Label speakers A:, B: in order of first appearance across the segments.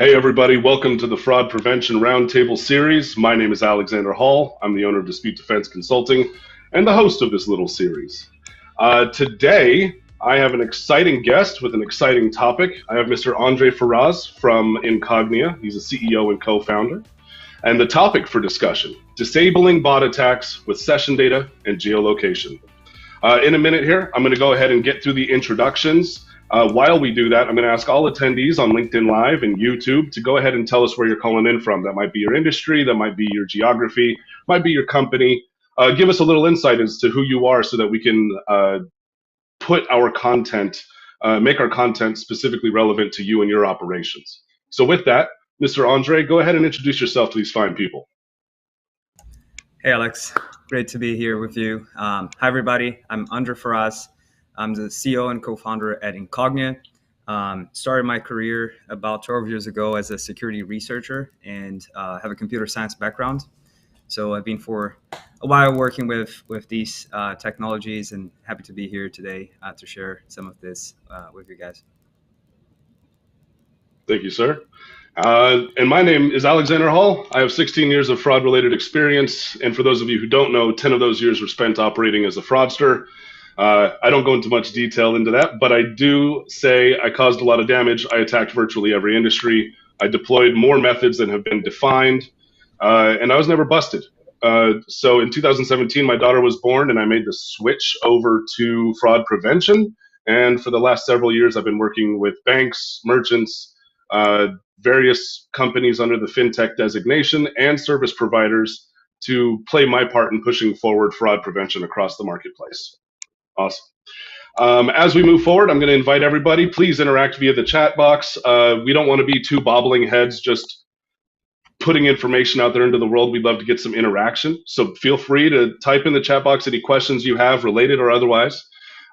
A: Hey everybody, welcome to the Fraud Prevention Roundtable series. My name is Alexander Hall. I'm the owner of Dispute Defense Consulting and the host of this little series. Today, I have an exciting guest with an exciting topic. I have Mr. Andre Ferraz from Incognia. He's a CEO and co-founder. And the topic for discussion, disabling bot attacks with session data and geolocation. In a minute here, I'm going to go ahead and get through the introductions. While we do that, I'm going to ask all attendees on LinkedIn Live and YouTube to go ahead and tell us where you're calling in from. That might be your industry, that might be your geography, might be your company. Give us a little insight as to who you are so that we can put our content, make our content specifically relevant to you and your operations. So with that, Mr. Andre, go ahead and introduce yourself to these fine people.
B: Hey, Alex. Great to be here with you. Hi, everybody. I'm Andre Ferraz. I'm the CEO and co-founder at Incognia. Started my career about 12 years ago as a security researcher and have a computer science background. So I've been for a while working with these technologies and happy to be here today to share some of this with you guys.
A: Thank you, sir. And my name is Alexander Hall. I have 16 years of fraud-related experience. And for those of you who don't know, 10 of those years were spent operating as a fraudster. I don't go into much detail into that, but I do say I caused a lot of damage. I attacked virtually every industry. I deployed more methods than have been defined, and I was never busted. So in 2017, my daughter was born, and I made the switch over to fraud prevention. And for the last several years, I've been working with banks, merchants, various companies under the fintech designation, and service providers to play my part in pushing forward fraud prevention across the marketplace. Awesome. As we move forward, I'm going to invite everybody. Please interact via the chat box. We don't want to be two bobbling heads just putting information out there into the world. We'd love to get some interaction. So feel free to type in the chat box any questions you have, related or otherwise.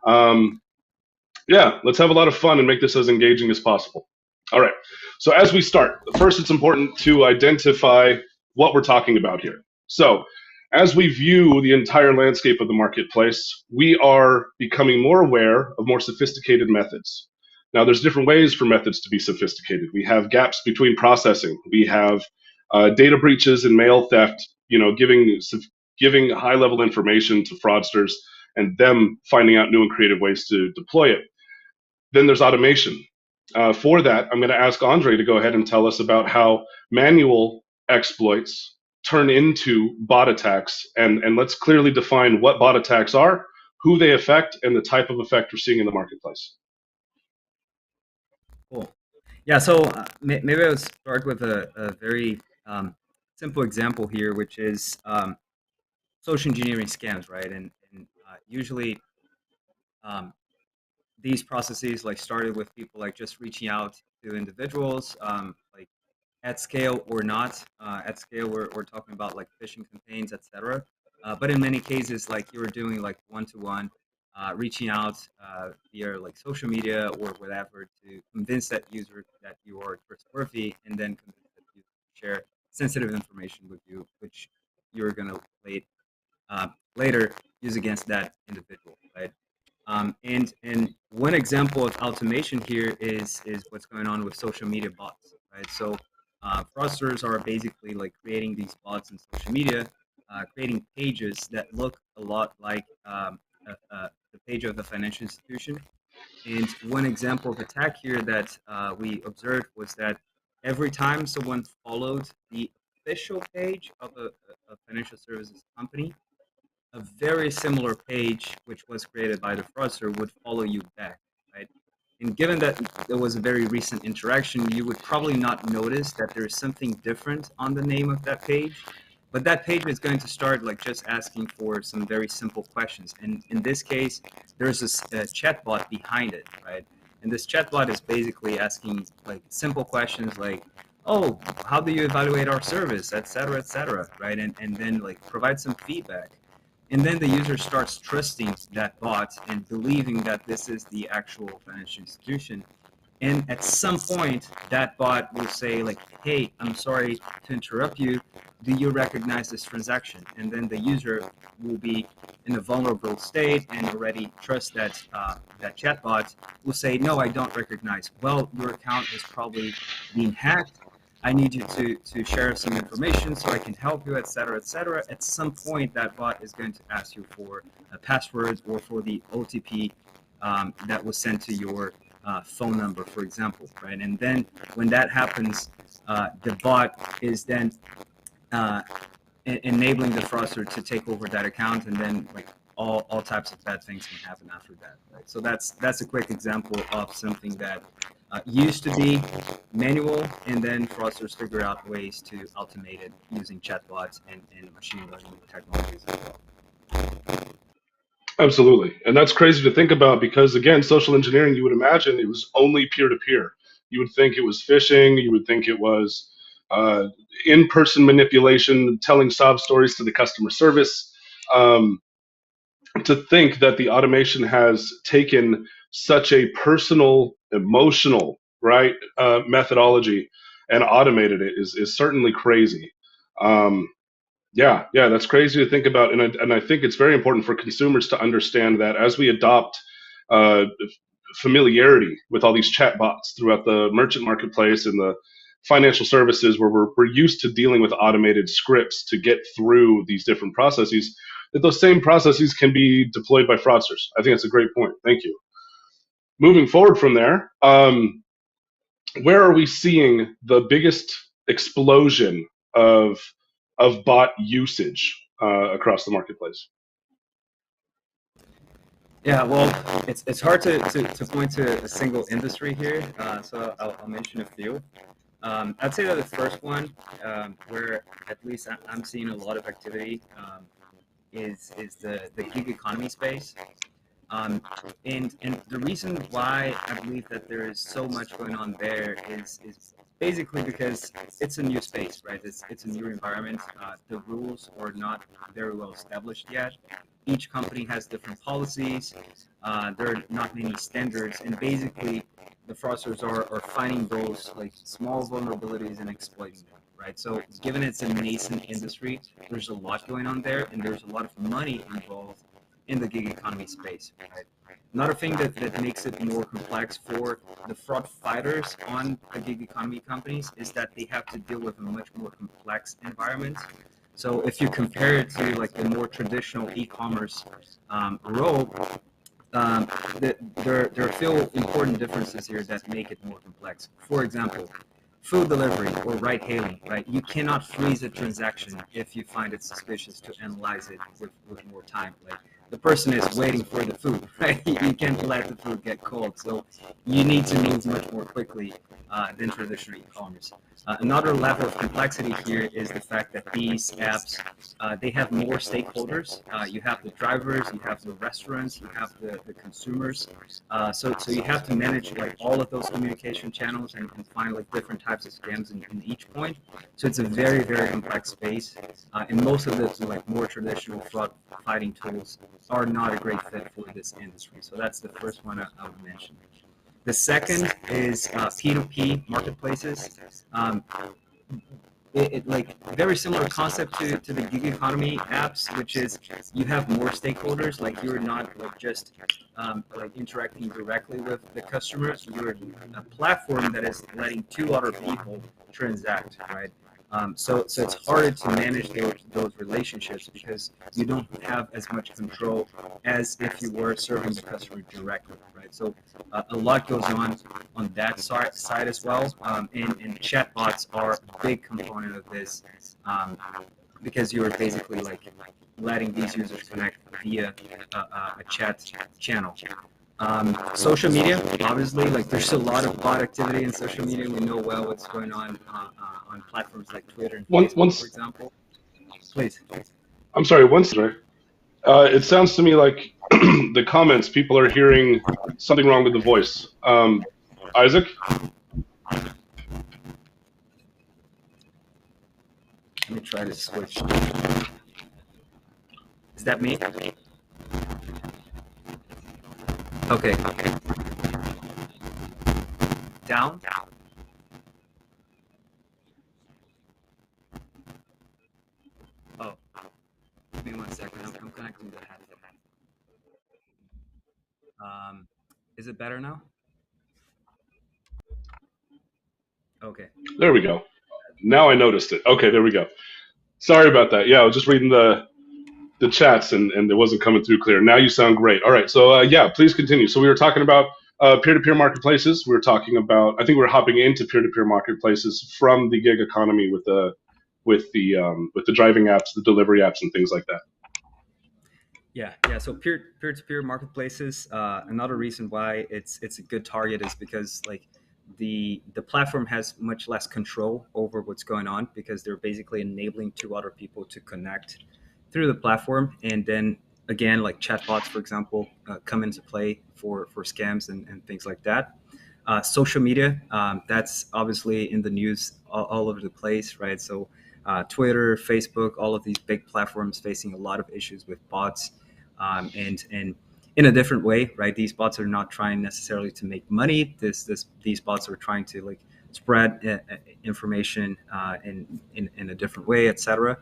A: Yeah, let's have a lot of fun and make this as engaging as possible. All right. So as we start, first it's important to identify what we're talking about here. So as we view the entire landscape of the marketplace, we are becoming more aware of more sophisticated methods. Now, there's different ways for methods to be sophisticated. We have gaps between processing. We have data breaches and mail theft, giving high-level information to fraudsters and them finding out new and creative ways to deploy it. Then there's automation. For that, I'm going to ask Andre to go ahead and tell us about how manual exploits turn into bot attacks, and let's clearly define what bot attacks are, who they affect, and the type of effect we're seeing in the marketplace.
B: Cool. Yeah, so maybe I'll start with a very simple example here, which is social engineering scams, right? And usually these processes started with people just reaching out to individuals, like at scale or not. At scale, we're talking about phishing campaigns, etc. But in many cases, you were doing one-to-one, reaching out via social media or whatever to convince that user that you are trustworthy, and then convince that user to share sensitive information with you, which you're going to later use against that individual, right? And one example of automation here is what's going on with social media bots, right? So fraudsters are basically creating these bots in social media, creating pages that look a lot like the page of a financial institution. And one example of attack here that we observed was that every time someone followed the official page of a financial services company, a very similar page, which was created by the fraudster, would follow you back, right? And given that there was a very recent interaction, you would probably not notice that there is something different on the name of that page. But that page is going to start just asking for some very simple questions. And in this case, there's a chatbot behind it, right? And this chatbot is basically asking simple questions like, oh, how do you evaluate our service, et cetera, right? And then provide some feedback. And then the user starts trusting that bot and believing that this is the actual financial institution. And at some point, that bot will say like, hey, I'm sorry to interrupt you. Do you recognize this transaction? And then the user will be in a vulnerable state and already trust that that chatbot will say, no, I don't recognize. Well, your account is probably being hacked. I need you to share some information so I can help you, et cetera, et cetera. At some point, that bot is going to ask you for passwords or for the OTP that was sent to your phone number, for example, right? And then when that happens, the bot is then enabling the fraudster to take over that account, and then like all types of bad things can happen after that, right? So that's a quick example of something that used to be manual, and then fraudsters figure out ways to automate it using chatbots and machine learning technologies as well.
A: Absolutely. And that's crazy to think about because, again, social engineering, you would imagine it was only peer to peer. You would think it was phishing, you would think it was uh, in person manipulation, telling sob stories to the customer service. Um, to think that the automation has taken such a personal, emotional, right, methodology and automated it is certainly crazy. Um, yeah, that's crazy to think about, and I think it's very important for consumers to understand that as we adopt uh, familiarity with all these chatbots throughout the merchant marketplace and the financial services, where we're used to dealing with automated scripts to get through these different processes, that those same processes can be deployed by fraudsters. I think that's a great point. Thank you. Moving forward from there, where are we seeing the biggest explosion of bot usage across the marketplace?
B: Yeah, well, it's hard to point to a single industry here, so I'll mention a few. I'd say that the first one, where at least I'm seeing a lot of activity, is the gig economy space. And the reason why I believe that there is so much going on there is basically because it's a new space, right? It's a new environment. The rules are not very well established yet. Each company has different policies. There are not many standards, and basically, the fraudsters are finding those like small vulnerabilities and exploiting them, right? So, given it's a nascent industry, there's a lot going on there, and there's a lot of money involved in the gig economy space. Right? Another thing that makes it more complex for the fraud fighters on the gig economy companies is that they have to deal with a much more complex environment. So if you compare it to like the more traditional e-commerce role, there are a few important differences here that make it more complex. For example, food delivery or ride hailing, right? You cannot freeze a transaction if you find it suspicious to analyze it with more time. Like the person is waiting for the food, right? You can't let the food get cold. So you need to move much more quickly than traditional e-commerce. Another level of complexity here is the fact that these apps, they have more stakeholders. You have the drivers, you have the restaurants, you have the consumers. So you have to manage like all of those communication channels and find like different types of scams in each point. So it's a very, very complex space. And most of the like more traditional fraud fighting tools are not a great fit for this industry. So that's the first one I would mention. The second is P2P marketplaces. Um, like very similar concept to the gig economy apps, which is you have more stakeholders. Like you're not like just like interacting directly with the customers. You're a platform that is letting two other people transact, right? So it's harder to manage those relationships because you don't have as much control as if you were serving the customer directly, right? So a lot goes on that side as well, and chatbots are a big component of this because you're basically like letting these users connect via a chat channel. Social media, obviously, like there's a lot of bot activity in social media. We know well what's going on platforms like Twitter and Facebook, for
A: Once,
B: example. Please.
A: I'm sorry, once, right? It sounds to me like the comments, people are hearing something wrong with the voice. Isaac?
B: Let me try to switch. Is that me? Okay. down. Oh, give me 1 second. I'm connecting the headset. Is it better now? Okay.
A: There we go. Now I noticed it. Okay, there we go. Sorry about that. Yeah, I was just reading the chats and it wasn't coming through clear. Now you sound great. All right, so yeah, please continue. So we were talking about peer-to-peer marketplaces. We were talking about, I think we were hopping into peer-to-peer marketplaces from the gig economy with the driving apps, the delivery apps, and things like that.
B: Yeah. So peer-to-peer marketplaces. Another reason why it's a good target is because like the platform has much less control over what's going on, because they're basically enabling two other people to connect through the platform, and then again, like chatbots, for example, come into play for scams and things like that. Social media, that's obviously in the news all over the place, right? So Twitter, Facebook, all of these big platforms facing a lot of issues with bots, and in a different way, right? These bots are not trying necessarily to make money. These bots are trying to like spread information in a different way, etc.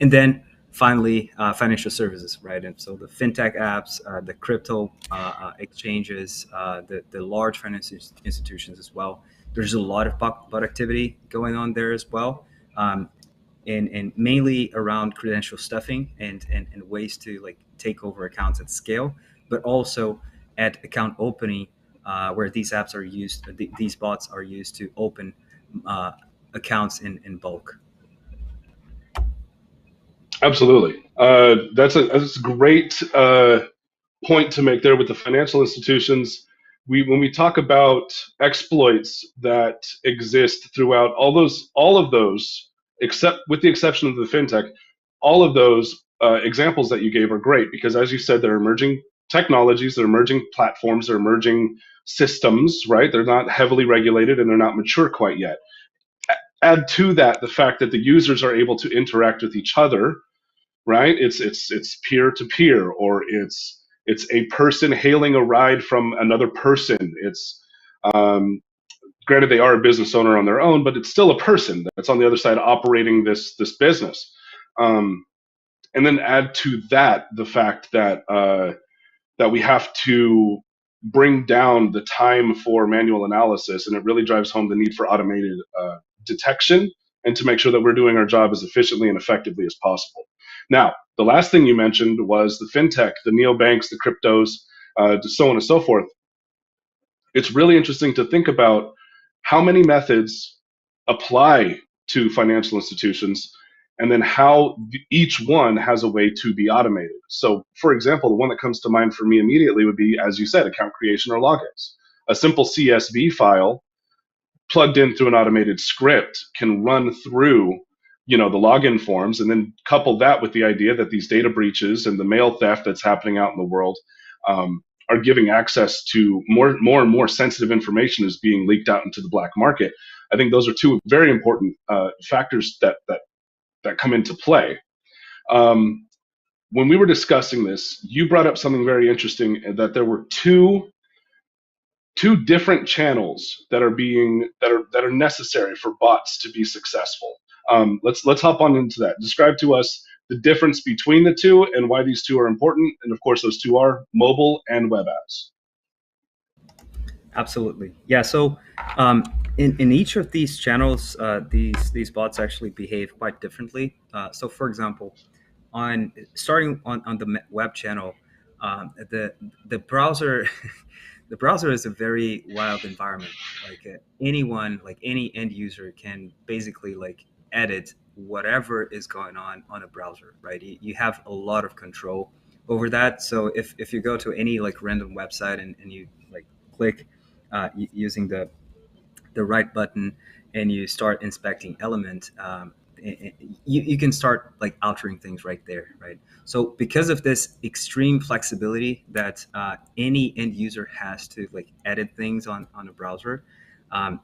B: And then finally, financial services, right? And so the fintech apps, the crypto exchanges, the large financial institutions as well. There's a lot of bot activity going on there as well. And mainly around credential stuffing and ways to like take over accounts at scale, but also at account opening, where these apps are used, these bots are used to open accounts in bulk.
A: Absolutely. That's a great point to make there with the financial institutions. When we talk about exploits that exist throughout all of those, except with the exception of the fintech, all of those examples that you gave are great because, as you said, they're emerging technologies, they're emerging platforms, they're emerging systems, right? They're not heavily regulated and they're not mature quite yet. Add to that the fact that the users are able to interact with each other, right? It's peer to peer, or it's a person hailing a ride from another person. It's granted they are a business owner on their own, but it's still a person that's on the other side operating this business. And then add to that the fact that that we have to bring down the time for manual analysis, and it really drives home the need for automated detection and to make sure that we're doing our job as efficiently and effectively as possible. Now, the last thing you mentioned was the fintech, the neobanks, the cryptos, so on and so forth. It's really interesting to think about how many methods apply to financial institutions and then how each one has a way to be automated. So, for example, the one that comes to mind for me immediately would be, as you said, account creation or logins. A simple CSV file plugged in through an automated script can run through the login forms, and then couple that with the idea that these data breaches and the mail theft that's happening out in the world are giving access to more and more sensitive information is being leaked out into the black market. I think those are two very important factors that come into play. When we were discussing this, you brought up something very interesting, that there were two different channels that are necessary for bots to be successful. Let's hop on into that. Describe to us the difference between the two and why these two are important. And of course, those two are mobile and web apps.
B: Absolutely. Yeah. So in each of these channels, these bots actually behave quite differently. So for example, starting on the web channel, the browser the browser is a very wild environment. Like anyone, like any end user, can basically like edit whatever is going on a browser, right? You have a lot of control over that. So if you go to any like random website and you like click using the right button and you start inspecting element, you can start like altering things right there, right? So because of this extreme flexibility that any end user has to like edit things on a browser,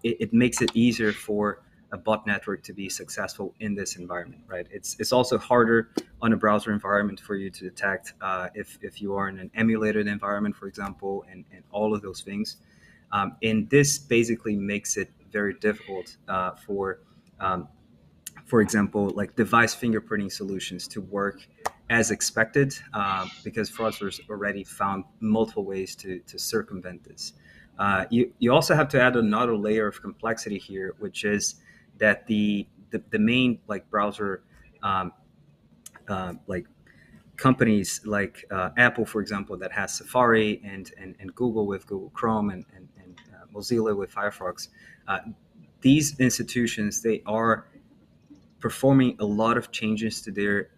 B: it makes it easier for a bot network to be successful in this environment, right? It's also harder on a browser environment for you to detect if you are in an emulated environment, for example, and all of those things. And this basically makes it very difficult um, for example, like device fingerprinting solutions to work as expected, because fraudsters already found multiple ways to circumvent this. You also have to add another layer of complexity here, which is that the main like browser um, like companies like Apple, for example, that has Safari, and Google with Google Chrome, and Mozilla with Firefox. Uh, these institutions, they are performing a lot of changes to their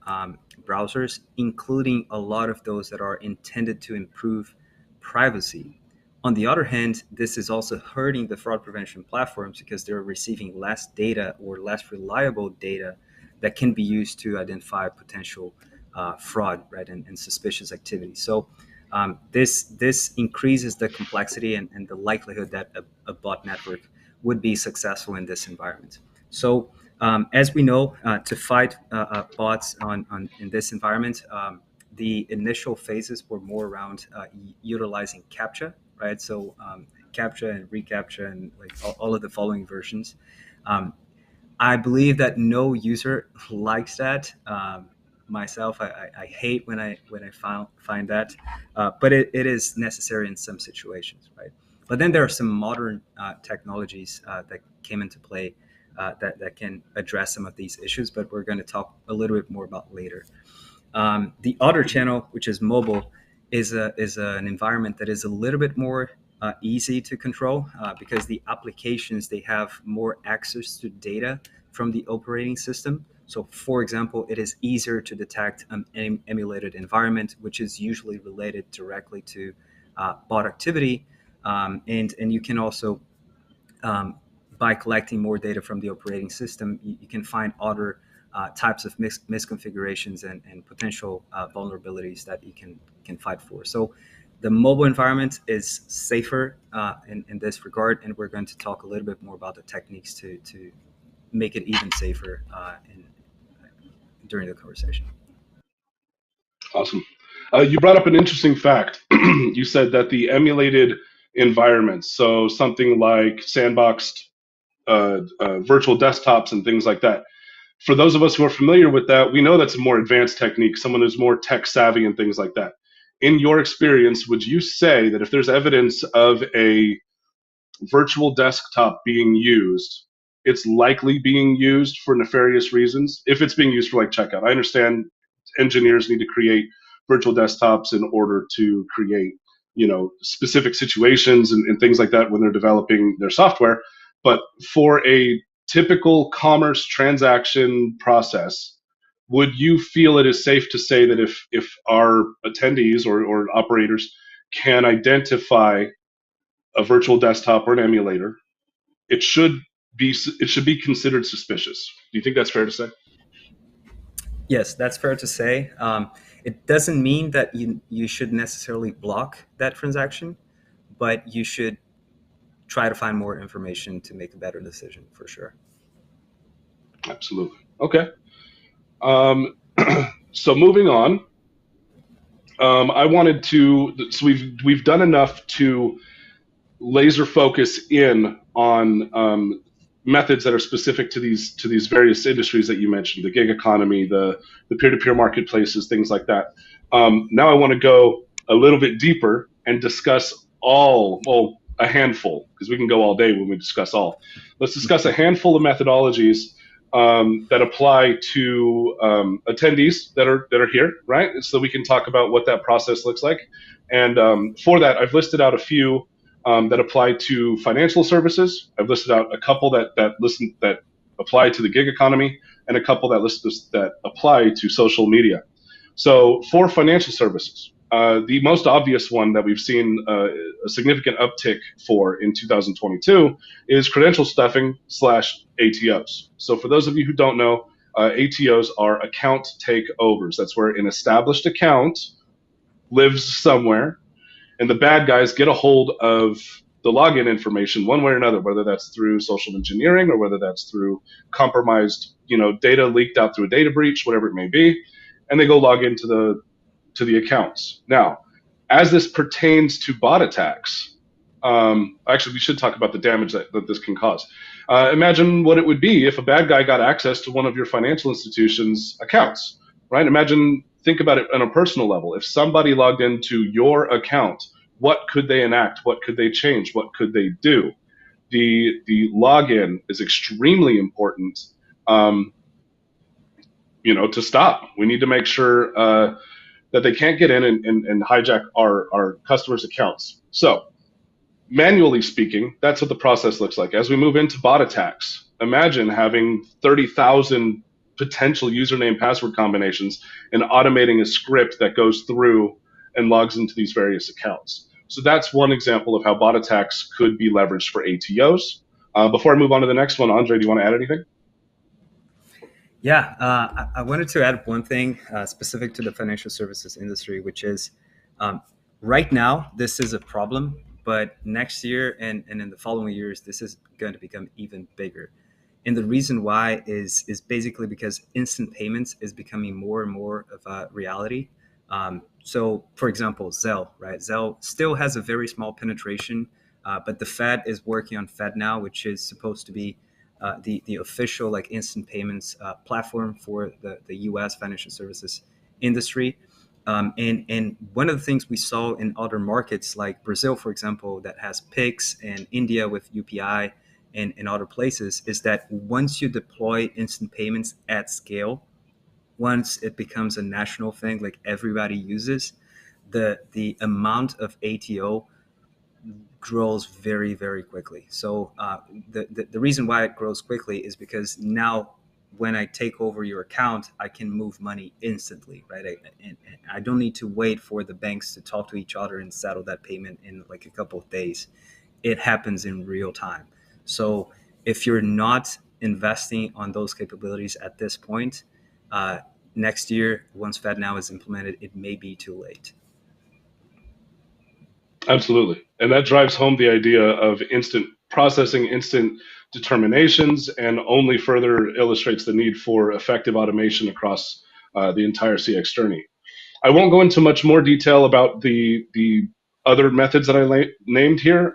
B: browsers, including a lot of those that are intended to improve privacy. On the other hand, this is also hurting the fraud prevention platforms because they're receiving less data or less reliable data that can be used to identify potential fraud, right, and suspicious activity. So this increases the complexity and the likelihood that a bot network would be successful in this environment. So as we know, to fight bots in this environment, the initial phases were more around utilizing CAPTCHA, right? So CAPTCHA and reCAPTCHA and like all of the following versions. Um, I believe that no user likes that. Myself, I hate when I find that, but it is necessary in some situations, right? But then there are some modern technologies that came into play that can address some of these issues, but we're going to talk a little bit more about later. The other channel, which is mobile, is an environment that is a little bit more easy to control because the applications, they have more access to data from the operating system. So, for example, it is easier to detect an emulated environment, which is usually related directly to bot activity, and you can also um, by collecting more data from the operating system, you can find other types of misconfigurations and potential vulnerabilities that you can fight for. So the mobile environment is safer in this regard, and we're going to talk a little bit more about the techniques to make it even safer during the conversation.
A: Awesome. You brought up an interesting fact. You said that the emulated environments, so something like sandboxed virtual desktops and things like that. For those of us who are familiar with that, we know that's a more advanced technique, someone who's more tech savvy and things like that. In your experience, would you say that if there's evidence of a virtual desktop being used, it's likely being used for nefarious reasons? If it's being used for like checkout, I understand engineers need to create virtual desktops in order to create, specific situations and things like that when they're developing their software. But for a typical commerce transaction process, would you feel it is safe to say that if our attendees or operators can identify a virtual desktop or an emulator, it should be considered suspicious? Do you think that's fair to say?
B: Yes, that's fair to say. It doesn't mean that you should necessarily block that transaction, but you should try to find more information to make a better decision for sure.
A: Absolutely. Okay. Um, so moving on, I wanted to. So we've done enough to laser focus in on methods that are specific to these various industries that you mentioned, the gig economy, the peer-to-peer marketplaces, things like that. Now I want to go a little bit deeper and discuss a handful, because we can go all day when we discuss all. Let's discuss a handful of methodologies that apply to attendees that are here, right? So we can talk about what that process looks like. And for that, I've listed out a few that apply to financial services. I've listed out a couple that apply to the gig economy, and a couple that apply to social media. So for financial services, the most obvious one that we've seen a significant uptick for in 2022 is credential stuffing / ATOs. So for those of you who don't know, ATOs are account takeovers. That's where an established account lives somewhere, and the bad guys get a hold of the login information one way or another, whether that's through social engineering or whether that's through compromised, data leaked out through a data breach, whatever it may be, and they go log into the accounts. Now, as this pertains to bot attacks, Actually, we should talk about the damage that this can cause. Imagine what it would be if a bad guy got access to one of your financial institution's accounts, right? Think about it on a personal level. If somebody logged into your account, what could they enact? What could they change? What could they do? The login is extremely important. Um, to stop. We need to make sure that they can't get in and hijack our customers' accounts. So manually speaking, that's what the process looks like. As we move into bot attacks, imagine having 30,000 potential username password combinations and automating a script that goes through and logs into these various accounts. So that's one example of how bot attacks could be leveraged for ATOs. Before I move on to the next one, Andre, do you want to add anything?
B: Yeah, I wanted to add one thing specific to the financial services industry, which is right now, this is a problem, but next year and in the following years, this is going to become even bigger. And the reason why is basically because instant payments is becoming more and more of a reality. So, for example, Zelle, right? Zelle still has a very small penetration, but the Fed is working on FedNow, which is supposed to be the official like instant payments platform for the U.S. financial services industry. And one of the things we saw in other markets like Brazil, for example, that has Pix, and India with UPI, and in other places, is that once you deploy instant payments at scale, once it becomes a national thing, like everybody uses, the amount of ATO grows very, very quickly. So the reason why it grows quickly is because now when I take over your account, I can move money instantly, right? And I don't need to wait for the banks to talk to each other and settle that payment in like a couple of days. It happens in real time. So if you're not investing on those capabilities at this point, uh, next year, once FedNow is implemented, it may be too late.
A: Absolutely. And that drives home the idea of instant processing, instant determinations, and only further illustrates the need for effective automation across the entire CX journey. I won't go into much more detail about the other methods that named here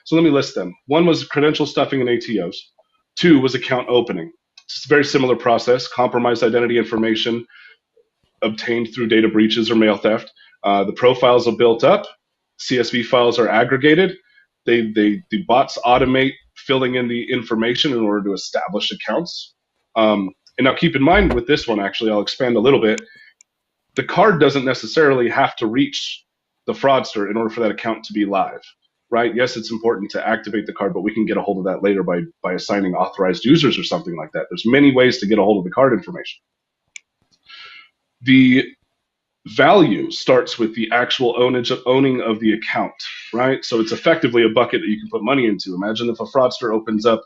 A: so let me list them. One was credential stuffing and ATOs. Two was account opening. It's a very similar process, compromised identity information obtained through data breaches or mail theft. The profiles are built up, CSV files are aggregated. The bots automate filling in the information in order to establish accounts. And now keep in mind with this one, actually, I'll expand a little bit. The card doesn't necessarily have to reach the fraudster in order for that account to be live, right? Yes, it's important to activate the card, but we can get a hold of that later by assigning authorized users or something like that. There's many ways to get a hold of the card information. The value starts with the actual owning of the account, right? So it's effectively a bucket that you can put money into. Imagine if a fraudster opens up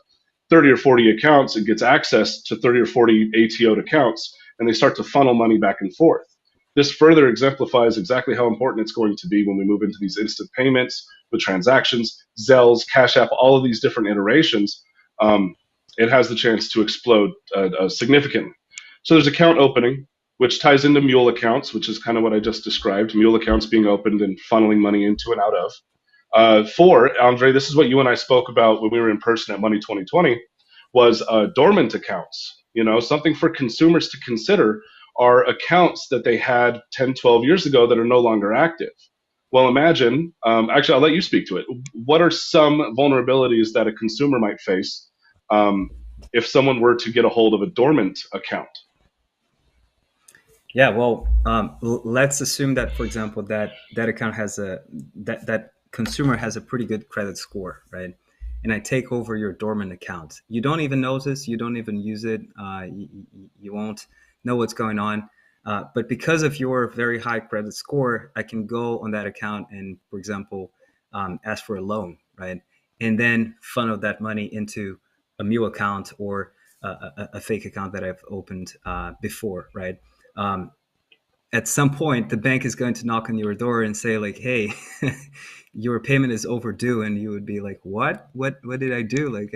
A: 30 or 40 accounts and gets access to 30 or 40 ATO'd accounts, and they start to funnel money back and forth. This further exemplifies exactly how important it's going to be when we move into these instant payments with transactions, Zells, Cash App, all of these different iterations. It has the chance to explode significantly. So there's account opening, which ties into mule accounts, which is kind of what I just described. Mule accounts being opened and funneling money into and out of. Four, Andre, this is what you and I spoke about when we were in person at Money 2020, was dormant accounts. Something for consumers to consider are accounts that they had 10, 12 years ago that are no longer active. Well, imagine, actually, I'll let you speak to it. What are some vulnerabilities that a consumer might face if someone were to get a hold of a dormant account?
B: Yeah, well, let's assume that, for example, that account has that consumer has a pretty good credit score, right? And I take over your dormant account. You don't even notice. You don't even use it. You won't know what's going on. But because of your very high credit score, I can go on that account and, for example, ask for a loan, right? And then funnel that money into a mule account or a fake account that I've opened before, right? um, at some point the bank is going to knock on your door and say like, hey, your payment is overdue, and you would be like, what did I do? Like,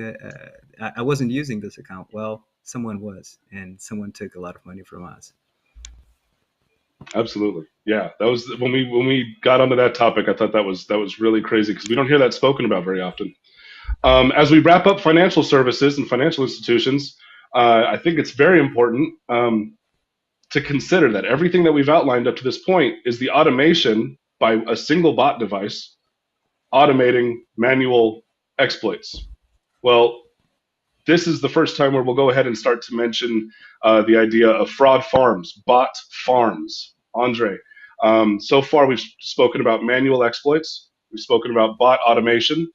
B: I wasn't using this account. Well, someone was, and someone took a lot of money from us.
A: Absolutely. Yeah, that was when we got onto that topic. I thought that was really crazy because we don't hear that spoken about very often. As we wrap up financial services and financial institutions, I think it's very important to consider that everything that we've outlined up to this point is the automation by a single bot device automating manual exploits. Well, this is the first time where we'll go ahead and start to mention the idea of fraud farms, bot farms. Andre, so far we've spoken about manual exploits, we've spoken about bot automation.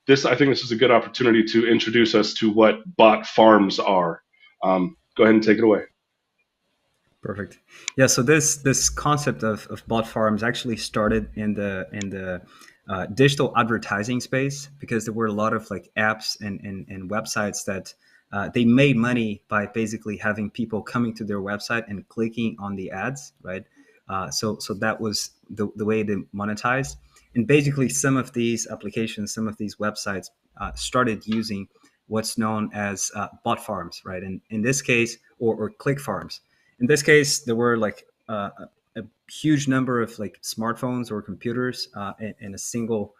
A: I think this is a good opportunity to introduce us to what bot farms are. Go ahead and take it away.
B: Perfect. Yeah. So this concept of bot farms actually started in the digital advertising space, because there were a lot of like apps and websites that they made money by basically having people coming to their website and clicking on the ads, right? So that was the way they monetized. And basically, some of these applications, some of these websites started using what's known as bot farms, right? And in this case, or click farms. In this case, there were like a huge number of like smartphones or computers in a single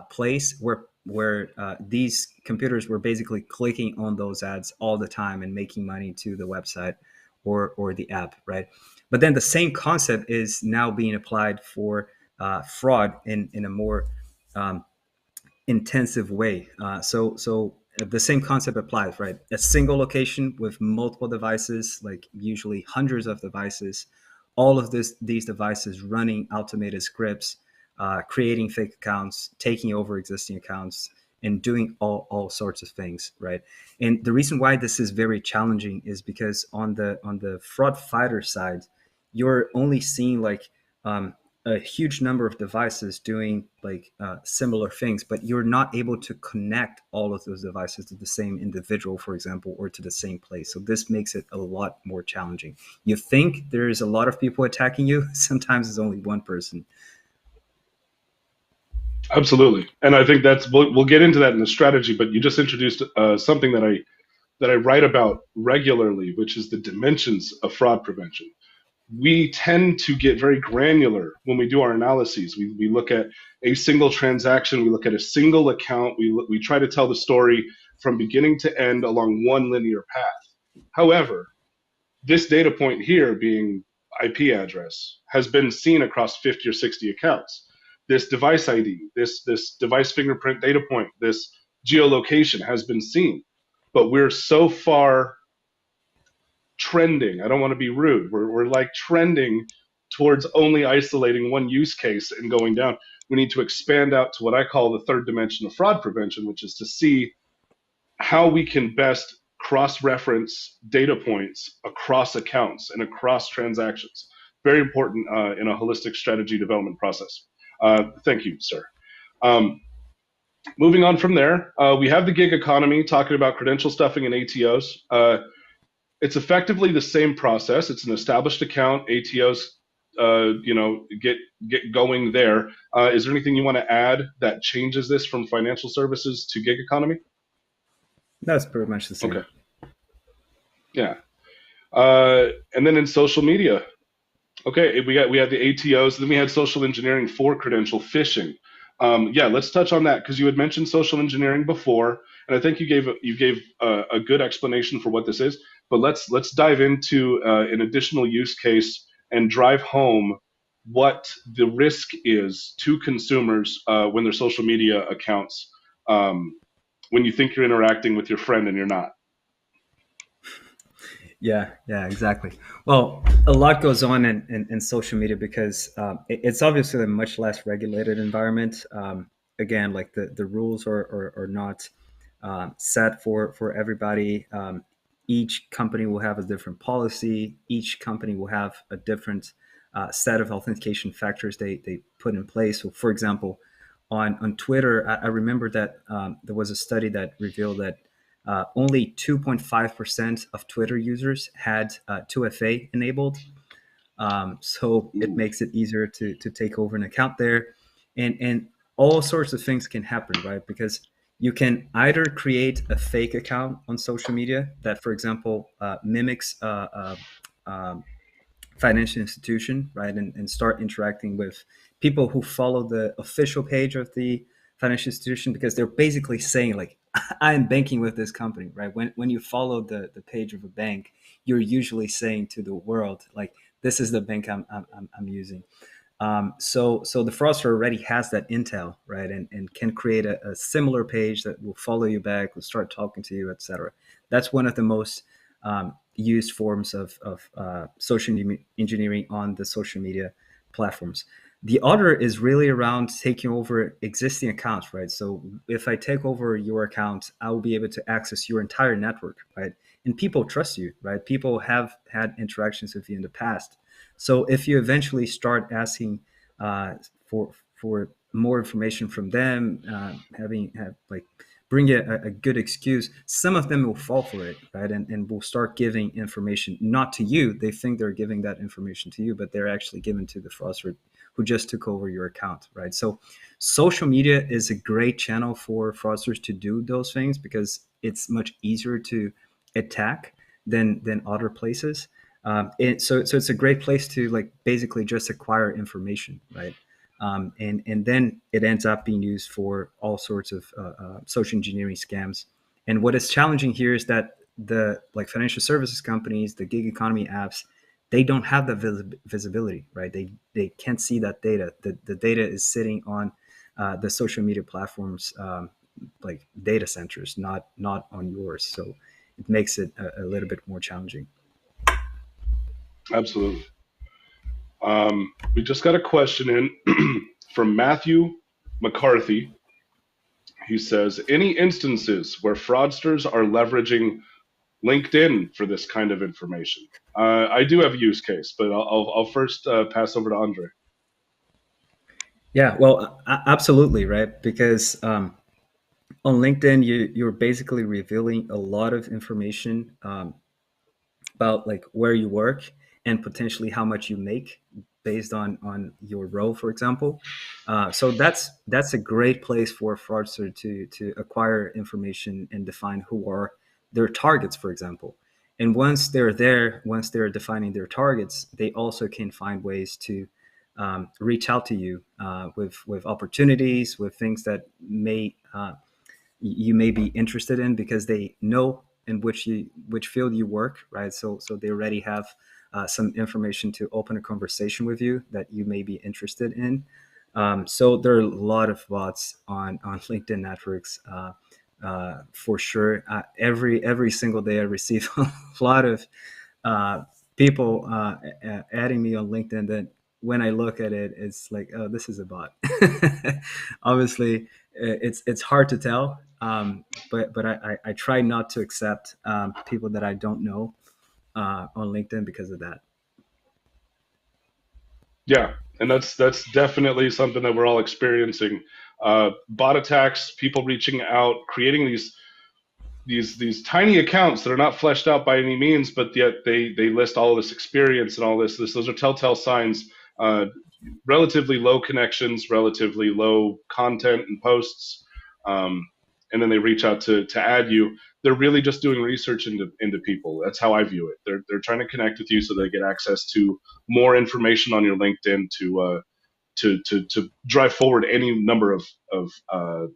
B: place where these computers were basically clicking on those ads all the time and making money to the website or the app, right? But then the same concept is now being applied for fraud in a more um, intensive way. So the same concept applies, right? A single location with multiple devices, like usually hundreds of devices, all of these devices running automated scripts, creating fake accounts, taking over existing accounts, and doing all sorts of things, right? And the reason why this is very challenging is because on the fraud fighter side, you're only seeing like a huge number of devices doing like similar things, but you're not able to connect all of those devices to the same individual, for example, or to the same place. So this makes it a lot more challenging. You think there's a lot of people attacking you, sometimes it's only one person.
A: Absolutely, and I think we'll get into that in the strategy. But you just introduced something that I write about regularly, which is the dimensions of fraud prevention. We tend to get very granular when we do our analyses. We look at a single transaction, we look at a single account, we try to tell the story from beginning to end along one linear path. However, this data point here, being IP address, has been seen across 50 or 60 accounts. This device ID, this device fingerprint data point, this geolocation has been seen. But we're so far trending. I don't want to be rude. We're like trending towards only isolating one use case and going down. We need to expand out to what I call the third dimension of fraud prevention, which is to see how we can best cross-reference data points across accounts and across transactions. Very important in a holistic strategy development process. Thank you, sir. Um, Moving on from there, we have the gig economy talking about credential stuffing and ATOs. It's effectively the same process. It's an established account. ATOs, get going there. Is there anything you want to add that changes this from financial services to gig economy?
B: That's pretty much the same.
A: Okay, yeah. And then in social media, okay, we had the ATOs, then we had social engineering for credential phishing. Yeah, let's touch on that because you had mentioned social engineering before, and I think you gave a good explanation for what this is. But let's dive into an additional use case and drive home what the risk is to consumers when their social media accounts, when you think you're interacting with your friend and you're not.
B: Yeah, exactly. Well, a lot goes on in social media because it's obviously a much less regulated environment. Again, like the rules are not set for everybody. Each company will have a different policy. Each company will have a different set of authentication factors they put in place. So, for example, on Twitter, I remember that there was a study that revealed that only 2.5% of Twitter users had 2FA enabled. So it
A: Ooh.
B: makes it easier to take over an account there. And all sorts of things can happen, right? Because you can either create a fake account on social media that, for example, mimics financial institution, right, and start interacting with people who follow the official page of the financial institution, because they're basically saying like, I'm banking with this company, right? When you follow the page of a bank, you're usually saying to the world like, this is the bank I'm using. So the fraudster already has that intel, right, and can create a similar page that will follow you back, will start talking to you, etc. That's one of the most used forms of social engineering on the social media platforms. The other is really around taking over existing accounts, right? So if I take over your account, I will be able to access your entire network, right? And people trust you, right? People have had interactions with you in the past. So if you eventually start asking for more information from them, like bring a good excuse, some of them will fall for it, right? And will start giving information not to you. They think they're giving that information to you, but they're actually giving to the fraudster who just took over your account, right? So social media is a great channel for fraudsters to do those things because it's much easier to attack than other places. So it's a great place to like basically just acquire information, right? And then it ends up being used for all sorts of social engineering scams. And what is challenging here is that the like financial services companies, the gig economy apps, they don't have that visibility, right? They can't see that data. The data is sitting on the social media platforms, like data centers, not on yours. So it makes it a little bit more challenging.
A: Absolutely. We just got a question in from Matthew McCarthy. He says, any instances where fraudsters are leveraging LinkedIn for this kind of information? I do have a use case, but I'll first pass over to Andre.
B: Yeah, well, absolutely, right? Because on LinkedIn, you're basically revealing a lot of information about like where you work and potentially how much you make based on your role, for example. So that's a great place for a fraudster to acquire information and define who are their targets, for example. And once they're there, once they're defining their targets, they also can find ways to reach out to you with opportunities, with things that may you may be interested in because they know in which field you work, right? So they already have some information to open a conversation with you that you may be interested in. So there are a lot of bots on LinkedIn networks. For sure, every single day I receive a lot of uh, people adding me on LinkedIn that when I look at it, it's like, oh, this is a bot. Obviously, it's hard to tell, but I try not to accept people that I don't know on LinkedIn because of that.
A: Yeah, and that's definitely something that we're all experiencing. Bot attacks, people reaching out, creating these tiny accounts that are not fleshed out by any means, but yet they list all of this experience and all this. Those are telltale signs. Relatively low connections, relatively low content and posts, um, and then they reach out to add you. They're really just doing research into people. That's how I view it. They're trying to connect with you so they get access to more information on your LinkedIn to drive forward any number of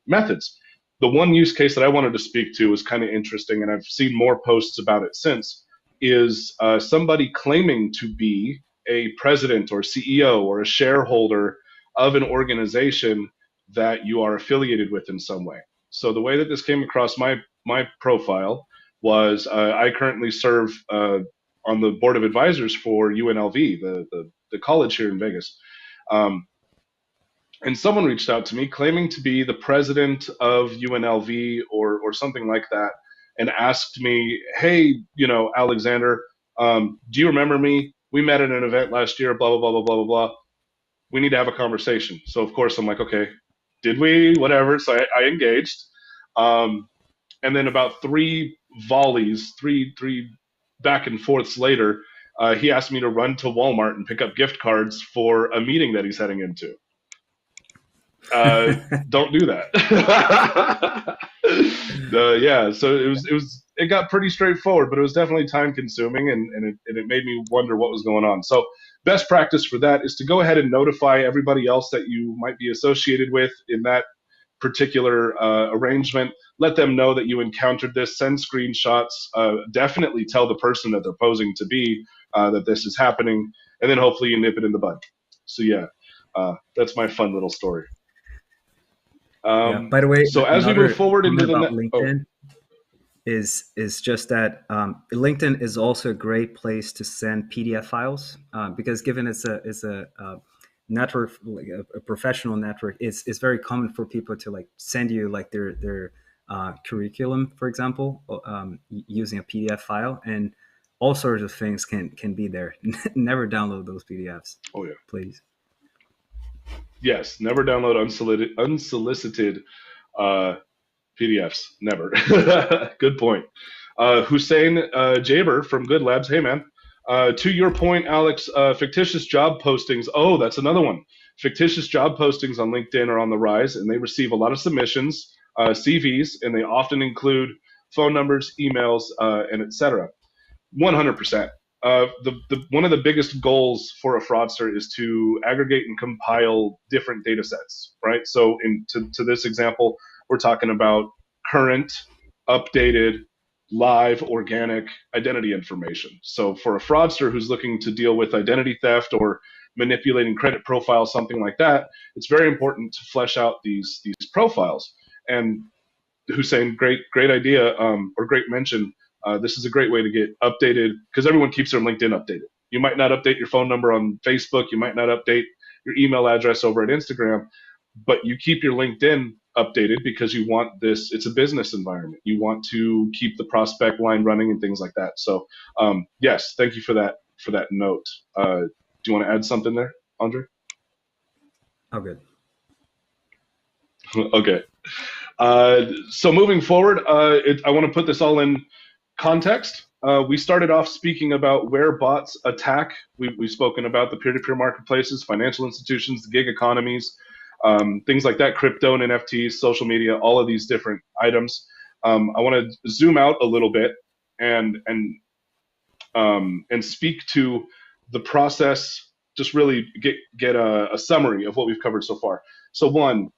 A: methods. The one use case that I wanted to speak to was kind of interesting, and I've seen more posts about it since. Is somebody claiming to be a president or CEO or a shareholder of an organization that you are affiliated with in some way. So the way that this came across my profile was I currently serve on the board of advisors for UNLV, the college here in Vegas. Um, and someone reached out to me claiming to be the president of UNLV or something like that, and asked me, "Hey, Alexander, do you remember me? We met at an event last year. Blah blah blah blah blah blah blah. We need to have a conversation." So of course I'm like, "Okay, did we? Whatever." So I engaged, um, and then about three back and forths later, he asked me to run to Walmart and pick up gift cards for a meeting that he's heading into. Don't do that. Yeah, so it got pretty straightforward, but it was definitely time consuming, and it made me wonder what was going on. So best practice for that is to go ahead and notify everybody else that you might be associated with in that particular arrangement. Let them know that you encountered this. Send screenshots. Definitely tell the person that they're posing to be that this is happening, and then hopefully you nip it in the bud. So yeah, that's my fun little story.
B: Yeah. By the way,
A: So as we move
B: another
A: forward into
B: comment
A: the
B: about LinkedIn is just that LinkedIn is also a great place to send PDF files because given it's a network, like a professional network, it's very common for people to like send you like their curriculum, for example, using a PDF file, and all sorts of things can be there. Never download those PDFs.
A: oh yeah,
B: Please.
A: yes, never download unsolicited uh, PDFs. Never. Good point. Hussein Jaber from Good Labs. Hey, man. To your point, Alex, fictitious job postings. Oh, that's another one. Fictitious job postings on LinkedIn are on the rise, and they receive a lot of submissions, CVs, and they often include phone numbers, emails, and etc. 100%. One of the biggest goals for a fraudster is to aggregate and compile different data sets, right? So, to this example, we're talking about current, updated, live, organic identity information. So, for a fraudster who's looking to deal with identity theft or manipulating credit profiles, something like that, it's very important to flesh out these profiles. And Hussein, great idea or great mention. This is a great way to get updated because everyone keeps their LinkedIn updated. You might not update your phone number on Facebook. You might not update your email address over at Instagram, but you keep your LinkedIn updated because you want this. It's a business environment. You want to keep the prospect line running and things like that. So yes, thank you for that note. Do you want to add something there, Andre?
B: Oh, good.
A: Okay. So moving forward, I want to put this all in context. We started off speaking about where bots attack. We've spoken about the peer-to-peer marketplaces, financial institutions, the gig economies, things like that, crypto and NFTs, social media, all of these different items. I want to zoom out a little bit and speak to the process. Just really get a summary of what we've covered so far. So one,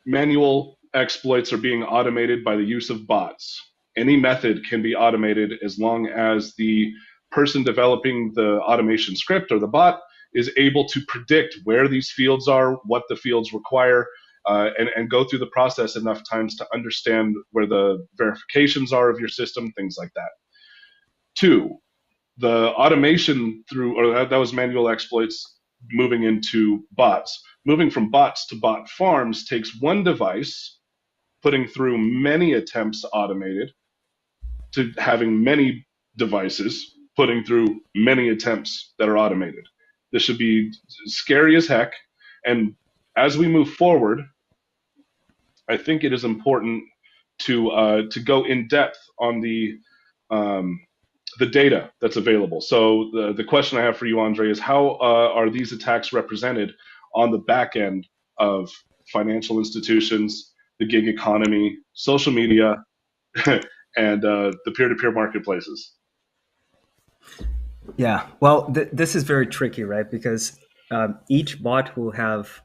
A: manual exploits are being automated by the use of bots. Any method can be automated as long as the person developing the automation script or the bot is able to predict where these fields are, what the fields require, and go through the process enough times to understand where the verifications are of your system, things like that. Two, the automation through, or that was manual exploits moving into bots. Moving from bots to bot farms takes one device, putting through many attempts automated, to having many devices, putting through many attempts that are automated. This should be scary as heck. And as we move forward, I think it is important to go in depth on the data that's available. So the question I have for you, Andre, is how are these attacks represented on the back end of financial institutions, the gig economy, social media, and the peer-to-peer marketplaces?
B: Yeah, well, this is very tricky, right? Because each bot will have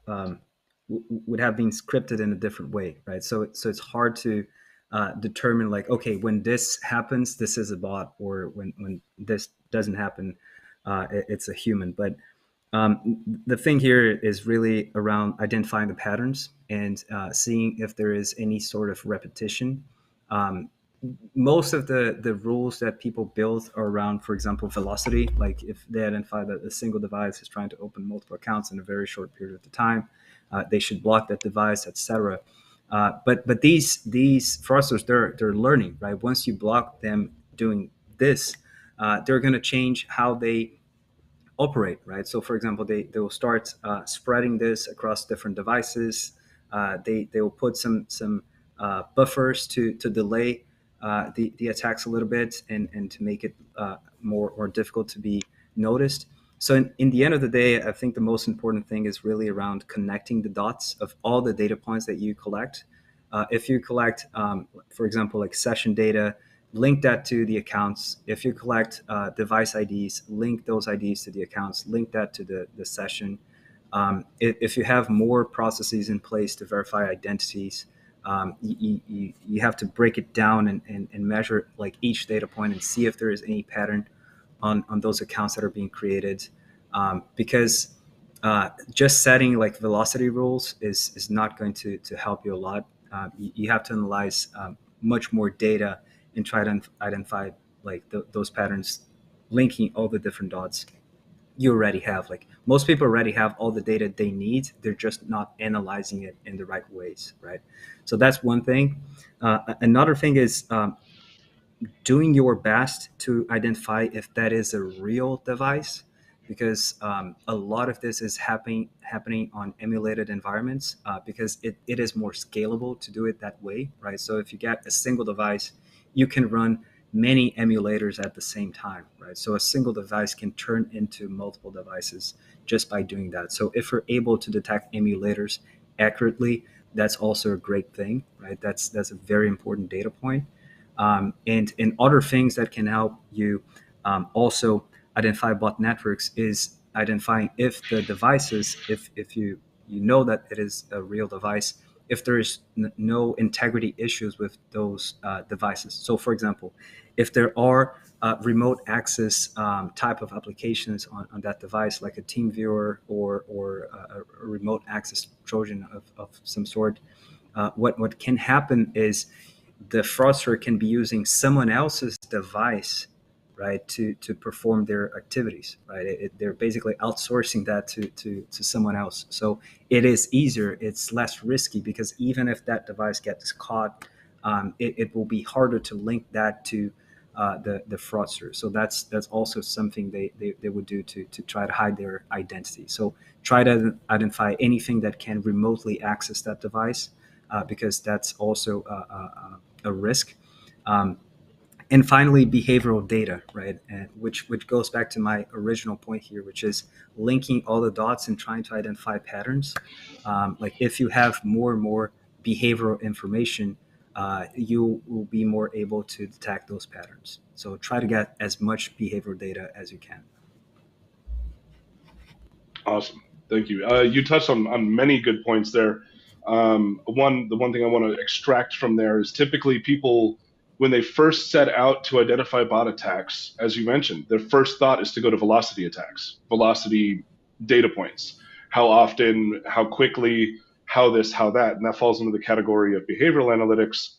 B: would have been scripted in a different way, right? So it's hard to determine like, okay, when this happens, this is a bot, or when this doesn't happen, it's a human. But the thing here is really around identifying the patterns and seeing if there is any sort of repetition. Um, Most of the rules that people build are around, for example, velocity. Like if they identify that a single device is trying to open multiple accounts in a very short period of time, they should block that device, etc. But these fraudsters, they're learning, right? Once you block them doing this, they're going to change how they operate, right? So, for example, they will start spreading this across different devices. They will put some buffers to delay the attacks a little bit and to make it more difficult to be noticed. So in the end of the day, I think the most important thing is really around connecting the dots of all the data points that you collect. If you collect, for example, like session data, link that to the accounts. If you collect device IDs, link those IDs to the accounts, link that to the session. If you have more processes in place to verify identities, you have to break it down and measure like each data point and see if there is any pattern on those accounts that are being created. Because just setting like velocity rules is not going to help you a lot. You have to analyze much more data and try to identify like those patterns, linking all the different dots you already have. Like most people already have all the data they need. They're just not analyzing it in the right ways, right? So that's one thing. Another thing is doing your best to identify if that is a real device, because a lot of this is happening on emulated environments, because it is more scalable to do it that way, right? So if you get a single device, you can run many emulators at the same time, right? So a single device can turn into multiple devices just by doing that. So if we're able to detect emulators accurately, that's also a great thing, right? That's a very important data point. And other things that can help you also identify bot networks is identifying if the devices, if you know that it is a real device, if there is no integrity issues with those devices. So, for example, if there are remote access type of applications on that device, like a team viewer or a remote access Trojan of some sort, what can happen is the fraudster can be using someone else's device, right, to perform their activities, right? They're basically outsourcing that to someone else. So it is easier, it's less risky, because even if that device gets caught, it will be harder to link that to the fraudster. So that's also something they would do to try to hide their identity. So try to identify anything that can remotely access that device, because that's also a risk. Um, and finally, behavioral data, right? And which goes back to my original point here, which is linking all the dots and trying to identify patterns. Like if you have more and more behavioral information, you will be more able to detect those patterns. So try to get as much behavioral data as you can.
A: Awesome. Thank you. You touched on many good points there. The one thing I want to extract from there is typically people, when they first set out to identify bot attacks, as you mentioned, their first thought is to go to velocity attacks, velocity data points. How often, how quickly, how this, how that. And that falls into the category of behavioral analytics,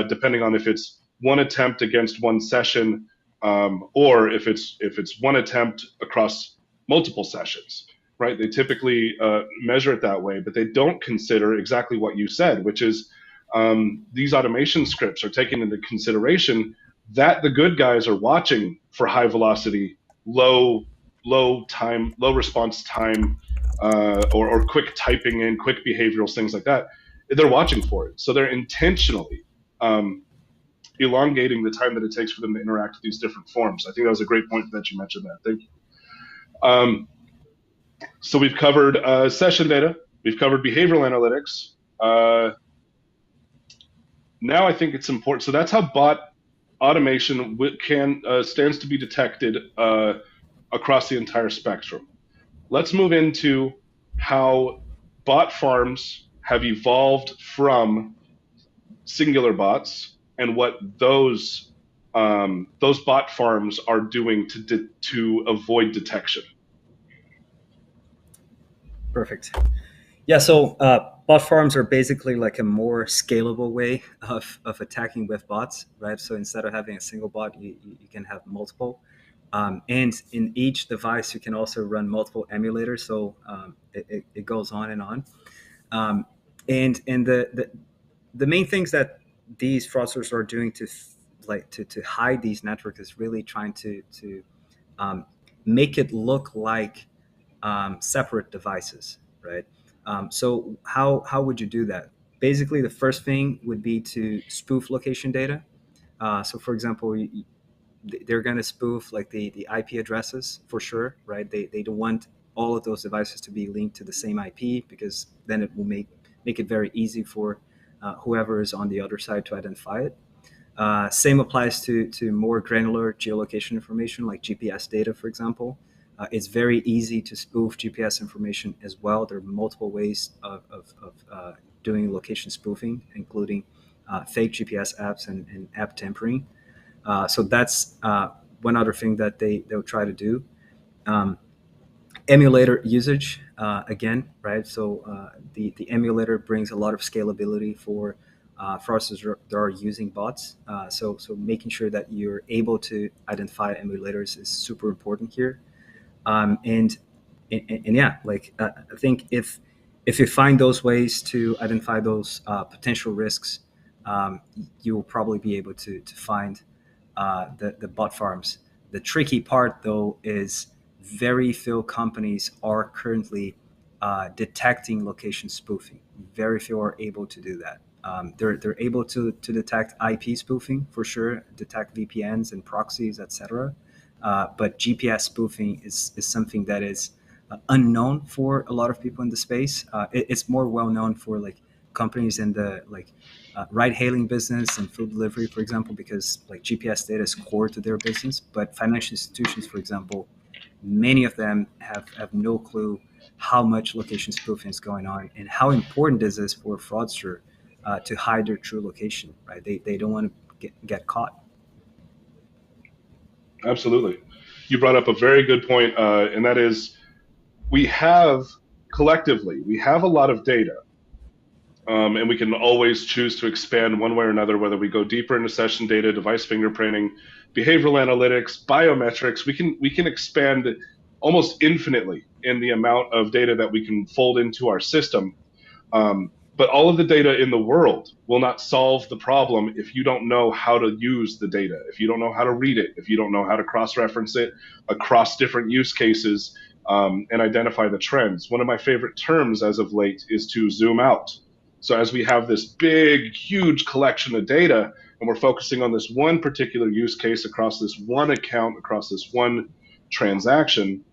A: depending on if it's one attempt against one session, or if it's one attempt across multiple sessions, right? They typically measure it that way, but they don't consider exactly what you said, which is these automation scripts are taking into consideration that the good guys are watching for high velocity, low response time, or quick typing in, quick behavioral things like that. They're watching for it, so they're intentionally elongating the time that it takes for them to interact with these different forms. I think that was a great point that you mentioned that. Thank you. So we've covered session data, we've covered behavioral analytics. Now I think it's important. So that's how bot automation stands to be detected across the entire spectrum. Let's move into how bot farms have evolved from singular bots and what those bot farms are doing to avoid detection.
B: Perfect. Yeah, so bot farms are basically like a more scalable way of attacking with bots, right? So instead of having a single bot, you can have multiple. And in each device, you can also run multiple emulators. So it goes on and on. And the main things that these fraudsters are doing to hide these networks is really trying to um, make it look like separate devices, right? So how would you do that? Basically, the first thing would be to spoof location data. So, for example, they're going to spoof like the IP addresses for sure, right? They don't want all of those devices to be linked to the same IP, because then it will make it very easy for whoever is on the other side to identify it. Same applies to more granular geolocation information like GPS data, for example. It's very easy to spoof GPS information as well. There are multiple ways of doing location spoofing, including fake GPS apps and app tampering. So that's one other thing that they'll try to do. Um, Emulator usage, again, right? So the emulator brings a lot of scalability for fraudsters that are using bots. So making sure that you're able to identify emulators is super important here. And yeah, like I think if you find those ways to identify those potential risks, you will probably be able to find the bot farms. The tricky part, though, is very few companies are currently detecting location spoofing. Very few are able to do that. They're able to detect IP spoofing for sure, detect VPNs and proxies, etc. But GPS spoofing is something that is unknown for a lot of people in the space. It's more well known for like companies in the like ride-hailing business and food delivery, for example, because like GPS data is core to their business. But financial institutions, for example, many of them have no clue how much location spoofing is going on and how important this is for a fraudster to hide their true location. Right? They don't want to get caught.
A: Absolutely. You brought up a very good point, and that is we have collectively, we have a lot of data. And we can always choose to expand one way or another, whether we go deeper into session data, device fingerprinting, behavioral analytics, biometrics. We can expand almost infinitely in the amount of data that we can fold into our system. But all of the data in the world will not solve the problem if you don't know how to use the data, if you don't know how to read it, if you don't know how to cross-reference it across different use cases, and identify the trends. One of my favorite terms as of late is to zoom out. So as we have this big, huge collection of data, and we're focusing on this one particular use case across this one account, across this one transaction,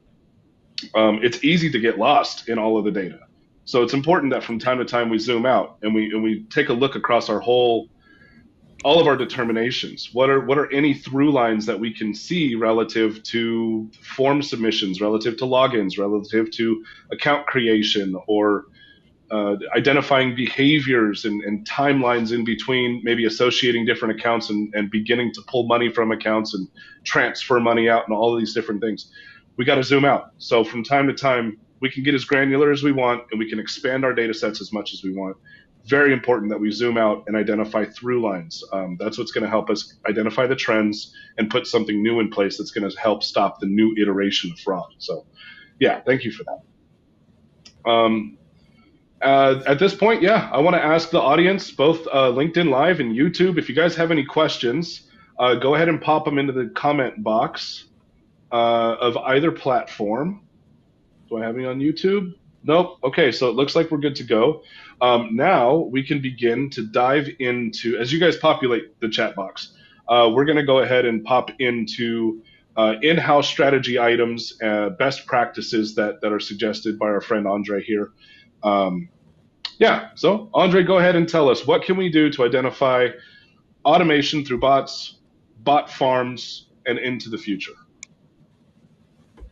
A: it's easy to get lost in all of the data. So it's important that from time to time we zoom out and we take a look across all of our determinations. What are any through lines that we can see relative to form submissions, relative to logins, relative to account creation, or identifying behaviors and timelines in between, maybe associating different accounts and beginning to pull money from accounts and transfer money out and all of these different things. We got to zoom out. So from time to time, we can get as granular as we want and we can expand our data sets as much as we want. Very important that we zoom out and identify through lines. That's what's going to help us identify the trends and put something new in place that's going to help stop the new iteration of fraud. So yeah, thank you for that. At this point, yeah, I want to ask the audience, both LinkedIn Live and YouTube, if you guys have any questions, go ahead and pop them into the comment box of either platform. Do I have any on YouTube? Nope. Okay, so it looks like we're good to go. Now we can begin to dive into, as you guys populate the chat box, we're going to go ahead and pop into in-house strategy items, best practices that are suggested by our friend Andre here. Yeah, so Andre, go ahead and tell us, what can we do to identify automation through bots, bot farms, and into the future?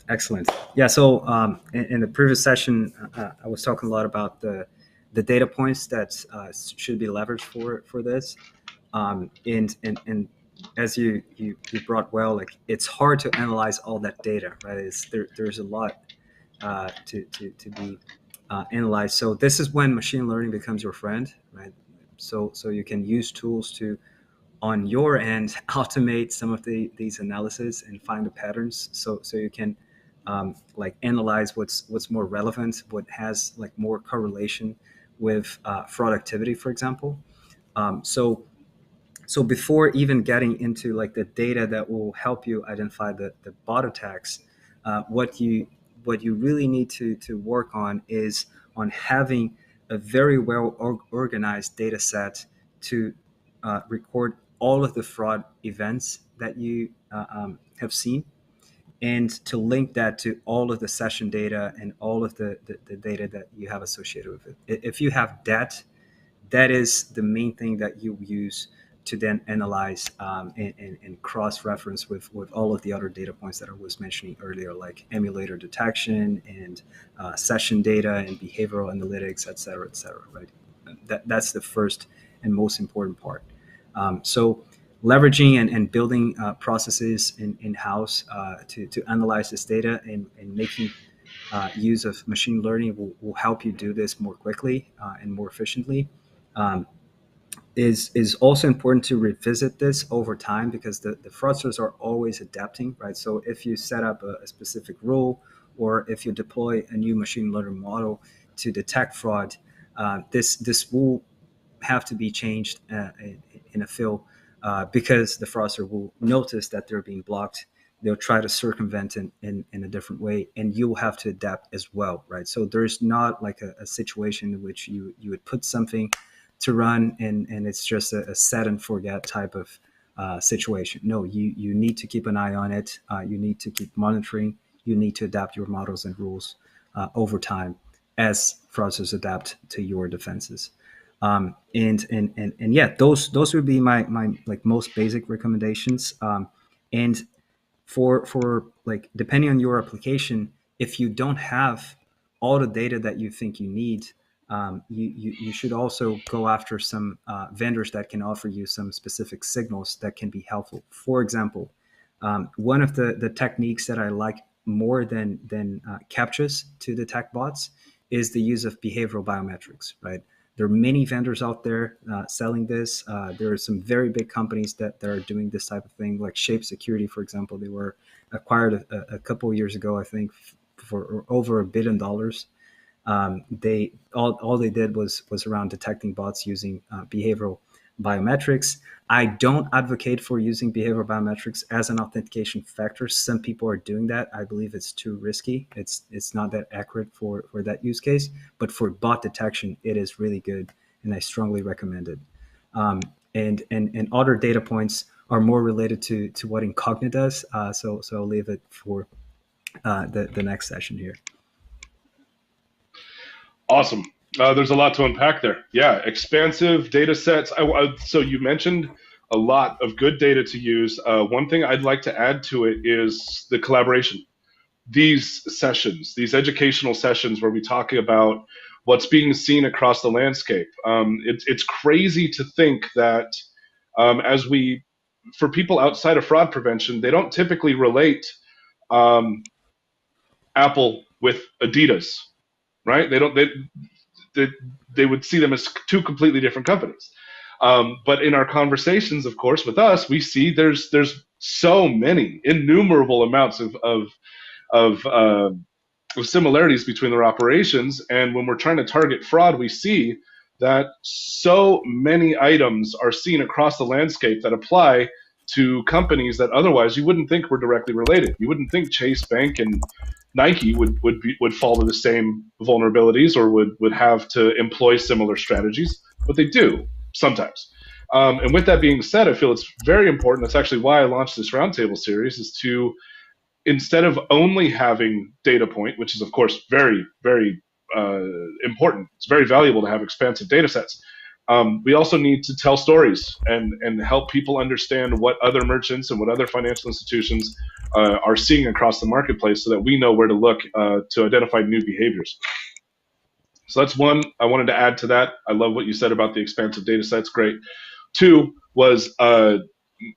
B: Excellent. Yeah. So in the previous session, I was talking a lot about the data points that should be leveraged for this. And as you brought well, like it's hard to analyze all that data, right? There's a lot to be analyzed. So this is when machine learning becomes your friend, right? So you can use tools to, on your end, automate some of these analysis and find the patterns. So you can like analyze what's more relevant, what has like more correlation with fraud activity, for example. So before even getting into like the data that will help you identify the bot attacks, what you really need to work on is on having a very well organized data set to record all of the fraud events that you have seen, and to link that to all of the session data and all of the data that you have associated with it. If you have that, that is the main thing that you use to then analyze and cross-reference with all of the other data points that I was mentioning earlier, like emulator detection and session data and behavioral analytics, et cetera, right? That's the first and most important part. So leveraging and building processes in-house to analyze this data and making use of machine learning will help you do this more quickly and more efficiently. Um, is also important to revisit this over time, because the fraudsters are always adapting, right? So if you set up a specific rule, or if you deploy a new machine learning model to detect fraud, this will have to be changed in a fill, because the fraudster will notice that they're being blocked. They'll try to circumvent in a different way, and you'll have to adapt as well, right? So there's not like a situation in which you would put something to run and it's just a set and forget type of situation. No, you need to keep an eye on it. You need to keep monitoring. You need to adapt your models and rules over time as fraudsters adapt to your defenses. And yeah, those would be my like most basic recommendations. And for like, depending on your application, if you don't have all the data that you think you need, you should also go after some vendors that can offer you some specific signals that can be helpful. For example, one of the techniques that I like more than captchas to detect bots is the use of behavioral biometrics, right? There are many vendors out there selling this. There are some very big companies that are doing this type of thing, like Shape Security, for example. They were acquired a couple of years ago, I think, for over $1 billion. They all they did was around detecting bots using behavioral biometrics. I don't advocate for using behavioral biometrics as an authentication factor. Some people are doing that. I believe it's too risky. It's not that accurate for that use case. But for bot detection, it is really good, and I strongly recommend it. And other data points are more related to what Incognia does. So I'll leave it for the next session here.
A: Awesome. There's a lot to unpack there. Yeah, expansive data sets. So you mentioned a lot of good data to use. One thing I'd like to add to it is the collaboration. These sessions, these educational sessions where we talk about what's being seen across the landscape. It's crazy to think that for people outside of fraud prevention, they don't typically relate Apple with Adidas, right? They would see them as two completely different companies. But in our conversations, of course, with us, we see there's so many innumerable amounts of similarities between their operations. And when we're trying to target fraud, we see that so many items are seen across the landscape that apply to companies that otherwise you wouldn't think were directly related. You wouldn't think Chase Bank and Nike would fall to the same vulnerabilities or would have to employ similar strategies, but they do sometimes. And with that being said, I feel it's very important. That's actually why I launched this roundtable series, is to, instead of only having data point, which is of course very, very important, it's very valuable to have expansive data sets. We also need to tell stories and help people understand what other merchants and what other financial institutions are seeing across the marketplace, so that we know where to look to identify new behaviors. So that's one I wanted to add to that. I love what you said about the expansive data sets. Great. Two was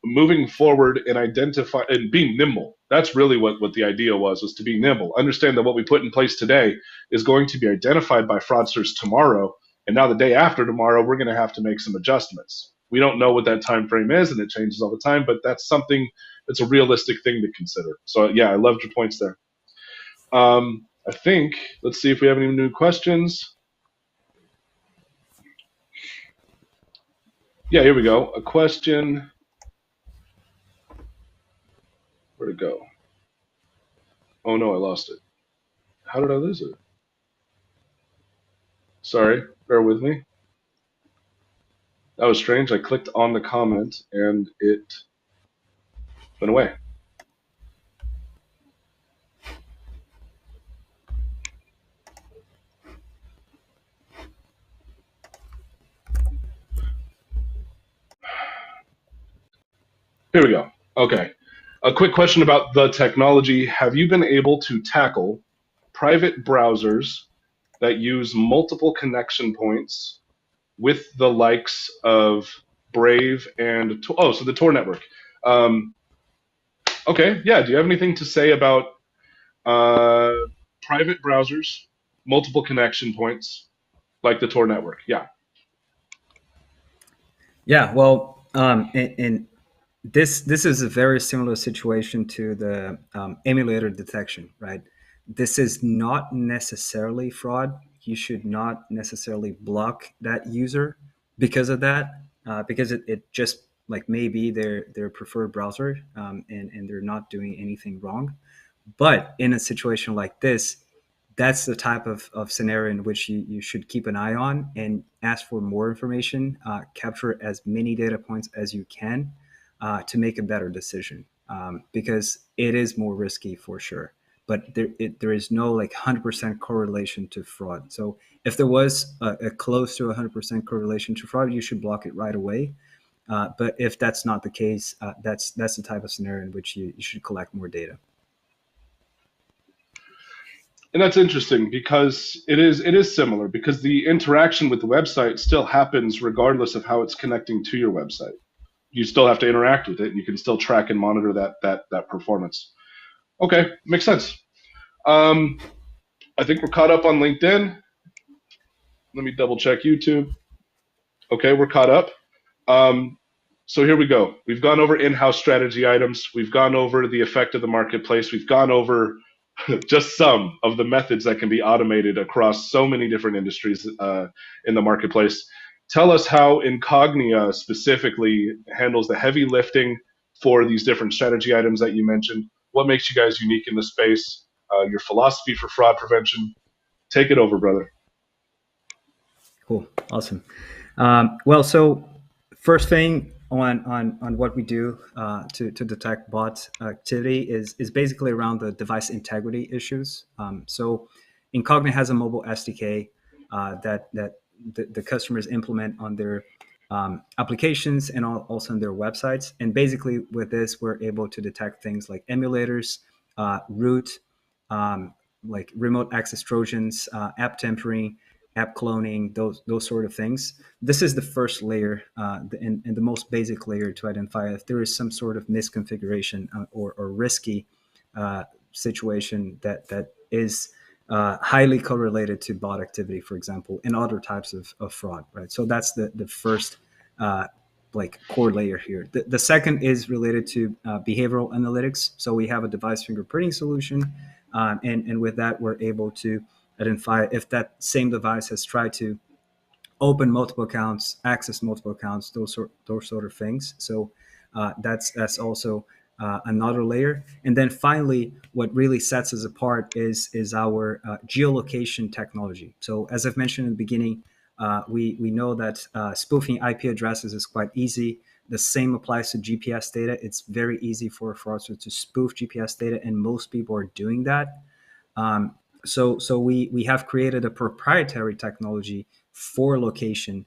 A: moving forward and identify and being nimble. That's really what the idea was to be nimble. Understand that what we put in place today is going to be identified by fraudsters tomorrow, and now the day after tomorrow, we're going to have to make some adjustments. We don't know what that time frame is, and it changes all the time, but that's something that's a realistic thing to consider. So yeah, I loved your points there. I think, let's see if we have any new questions. Yeah, here we go. A question. Where'd it go? Oh no, I lost it. How did I lose it? Sorry, bear with me. That was strange. I clicked on the comment and it went away. Here we go. Okay. A quick question about the technology. Have you been able to tackle private browsers that use multiple connection points with the likes of Brave and so the Tor network? Um, okay, yeah. Do you have anything to say about uh, private browsers, multiple connection points like the Tor network? Yeah.
B: Yeah, well, and this is a very similar situation to the emulator detection, right? This is not necessarily fraud. You should not necessarily block that user because of that, because it just like maybe their preferred browser, and they're not doing anything wrong. But in a situation like this, that's the type of scenario in which you should keep an eye on and ask for more information, capture as many data points as you can to make a better decision, because it is more risky for sure. But there is no like 100% correlation to fraud. So if there was a close to 100% correlation to fraud, you should block it right away. But if that's not the case, that's the type of scenario in which you should collect more data.
A: And that's interesting because it is similar because the interaction with the website still happens regardless of how it's connecting to your website. You still have to interact with it, and you can still track and monitor that performance. Okay, makes sense. Um, I think we're caught up on LinkedIn. Let me double check YouTube. Okay, we're caught up. Um, so here we go. We've gone over in-house strategy items. We've gone over the effect of the marketplace. We've gone over just some of the methods that can be automated across so many different industries in the marketplace. Tell us how Incognia specifically handles the heavy lifting for these different strategy items that you mentioned. What makes you guys unique in the space? Your philosophy for fraud prevention. Take it over, brother.
B: Cool. Awesome. Well, so first thing on what we do to detect bot activity is basically around the device integrity issues. So Incognia has a mobile SDK that the customers implement on their applications and also on their websites. And basically, with this, we're able to detect things like emulators, root, um, like remote access trojans, app tampering, app cloning, those sort of things. This is the first layer, and the most basic layer to identify if there is some sort of misconfiguration or risky situation that is highly correlated to bot activity, for example, and other types of fraud, right? So that's the first like core layer here. The second is related to behavioral analytics. So we have a device fingerprinting solution, and with that, we're able to identify if that same device has tried to open multiple accounts, access multiple accounts, those sort of things. So that's also another layer. And then finally, what really sets us apart is our geolocation technology. So as I've mentioned in the beginning, we know that spoofing IP addresses is quite easy. The same applies to GPS data. It's very easy for a fraudster to spoof GPS data, and most people are doing that. So we have created a proprietary technology for location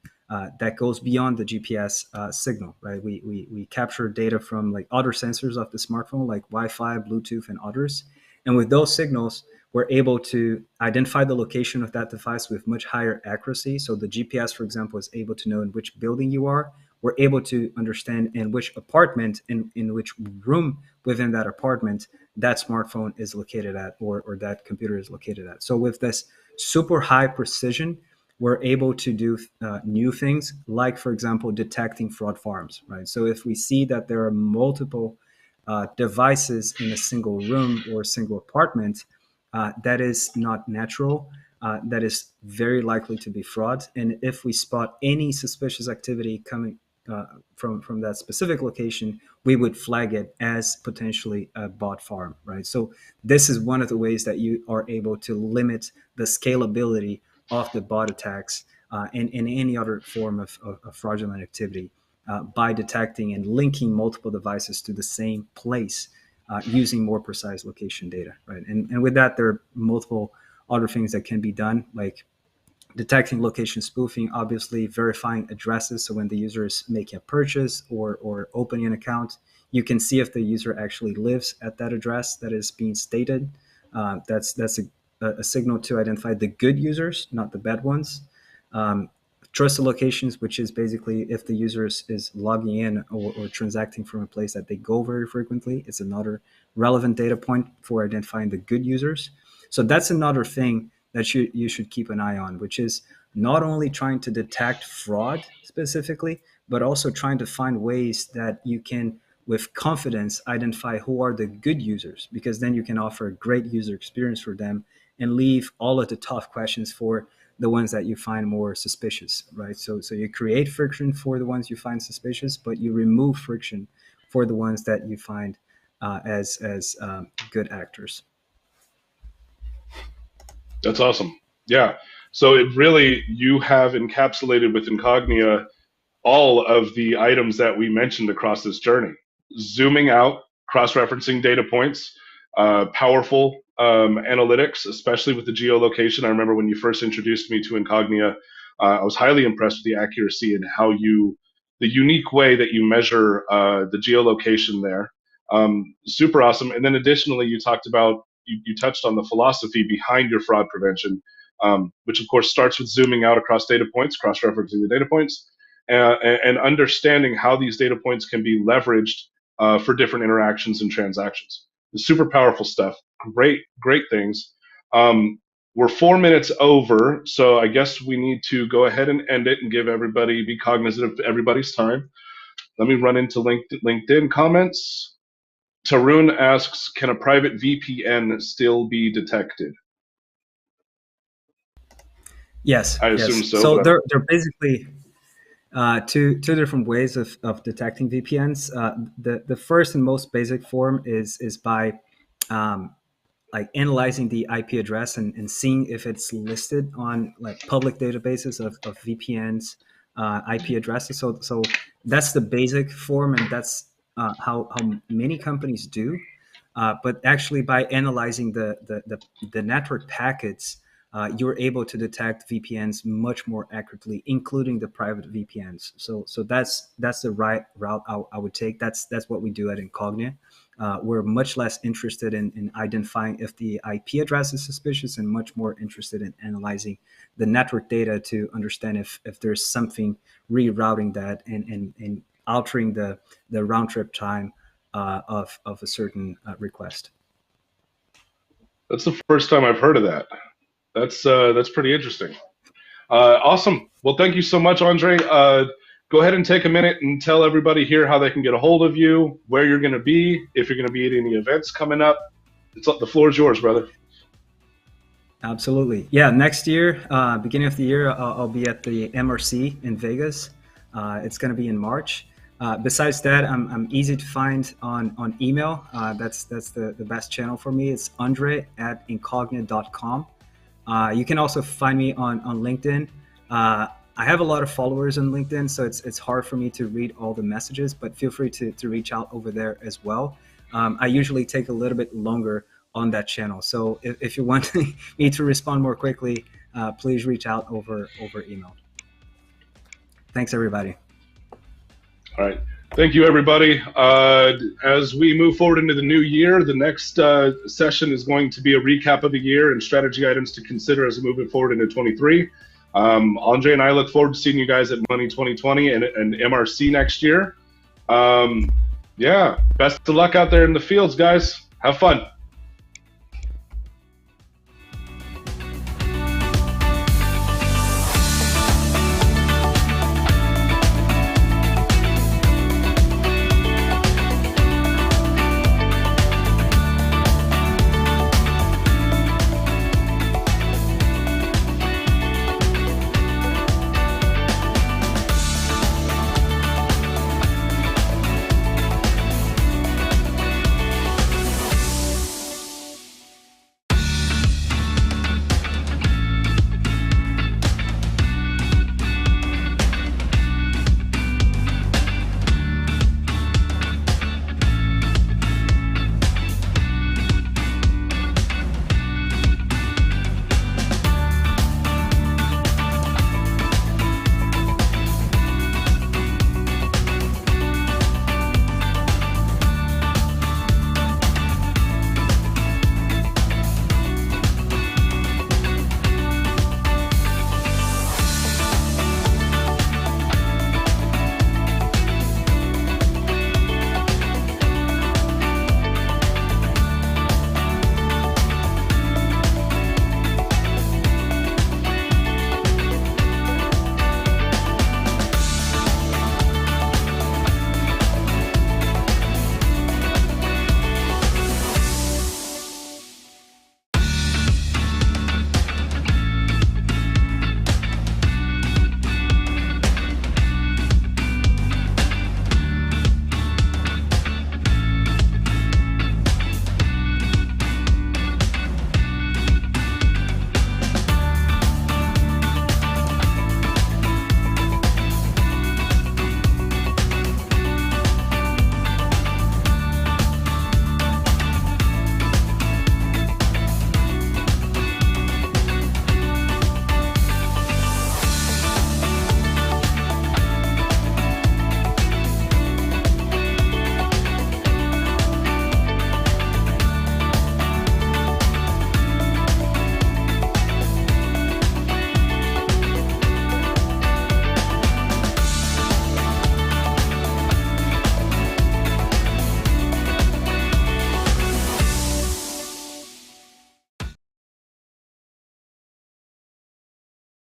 B: that goes beyond the GPS signal, right? We capture data from like other sensors of the smartphone, like Wi-Fi, Bluetooth, and others. And with those signals, we're able to identify the location of that device with much higher accuracy. So the GPS, for example, is able to know in which building you are. We're able to understand in which apartment, in which room within that apartment that smartphone is located at, or that computer is located at. So with this super high precision, we're able to do new things, like, for example, detecting fraud farms, right? So if we see that there are multiple devices in a single room or a single apartment, that is not natural. That is very likely to be fraud. And if we spot any suspicious activity coming from that specific location, we would flag it as potentially a bot farm, right? So this is one of the ways that you are able to limit the scalability of the bot attacks and any other form of fraudulent activity by detecting and linking multiple devices to the same place using more precise location data, right? And with that, there are multiple other things that can be done, like detecting location spoofing, obviously verifying addresses. So when the user is making a purchase or opening an account, you can see if the user actually lives at that address that is being stated. That's a signal to identify the good users, not the bad ones. Trusted locations, which is basically if the user is logging in or transacting from a place that they go very frequently, it's another relevant data point for identifying the good users. So that's another thing that you should keep an eye on, which is not only trying to detect fraud specifically, but also trying to find ways that you can, with confidence, identify who are the good users, because then you can offer a great user experience for them and leave all of the tough questions for the ones that you find more suspicious, right? So you create friction for the ones you find suspicious, but you remove friction for the ones that you find as good actors.
A: That's awesome. Yeah. So it really, you have encapsulated with Incognia all of the items that we mentioned across this journey. Zooming out, cross-referencing data points, powerful analytics, especially with the geolocation. I remember when you first introduced me to Incognia, I was highly impressed with the accuracy and how the unique way that you measure the geolocation there. Super awesome. And then additionally, you talked about, you touched on the philosophy behind your fraud prevention, which of course starts with zooming out across data points, cross-referencing the data points, and understanding how these data points can be leveraged for different interactions and transactions. It's super powerful stuff. Great, great things. We're 4 minutes over, so I guess we need to go ahead and end it and give everybody, be cognizant of everybody's time. Let me run into LinkedIn comments. Tarun asks, can a private VPN still be detected?
B: Yes.
A: I assume so.
B: So they're basically two different ways of detecting VPNs. The first and most basic form is by like analyzing the IP address and seeing if it's listed on like public databases of VPNs IP addresses. So that's the basic form, and that's how many companies do. But actually, by analyzing the network packets, you're able to detect VPNs much more accurately, including the private VPNs. So that's the right route I would take. That's what we do at Incognia. We're much less interested in identifying if the IP address is suspicious, and much more interested in analyzing the network data to understand if there's something rerouting that and altering the round trip time of a certain request.
A: That's the first time I've heard of that. That's pretty interesting. Awesome. Well, thank you so much, Andre. Go ahead and take a minute and tell everybody here how they can get a hold of you, where you're going to be, if you're going to be at any events coming up. The floor is yours, brother.
B: Absolutely. Yeah, next year, beginning of the year, I'll be at the MRC in Vegas. It's going to be in March. Besides that, I'm easy to find on email. That's the best channel for me. It's andre@incognia.com. You can also find me on LinkedIn. I have a lot of followers on LinkedIn, so it's hard for me to read all the messages, but feel free to reach out over there as well. I usually take a little bit longer on that channel. So if you want me to respond more quickly, please reach out over email. Thanks, everybody.
A: All right. Thank you, everybody. As we move forward into the new year, the next session is going to be a recap of the year and strategy items to consider as we move forward into 23. Andre and I look forward to seeing you guys at Money 2020 and MRC next year. Yeah, best of luck out there in the fields, guys. Have fun.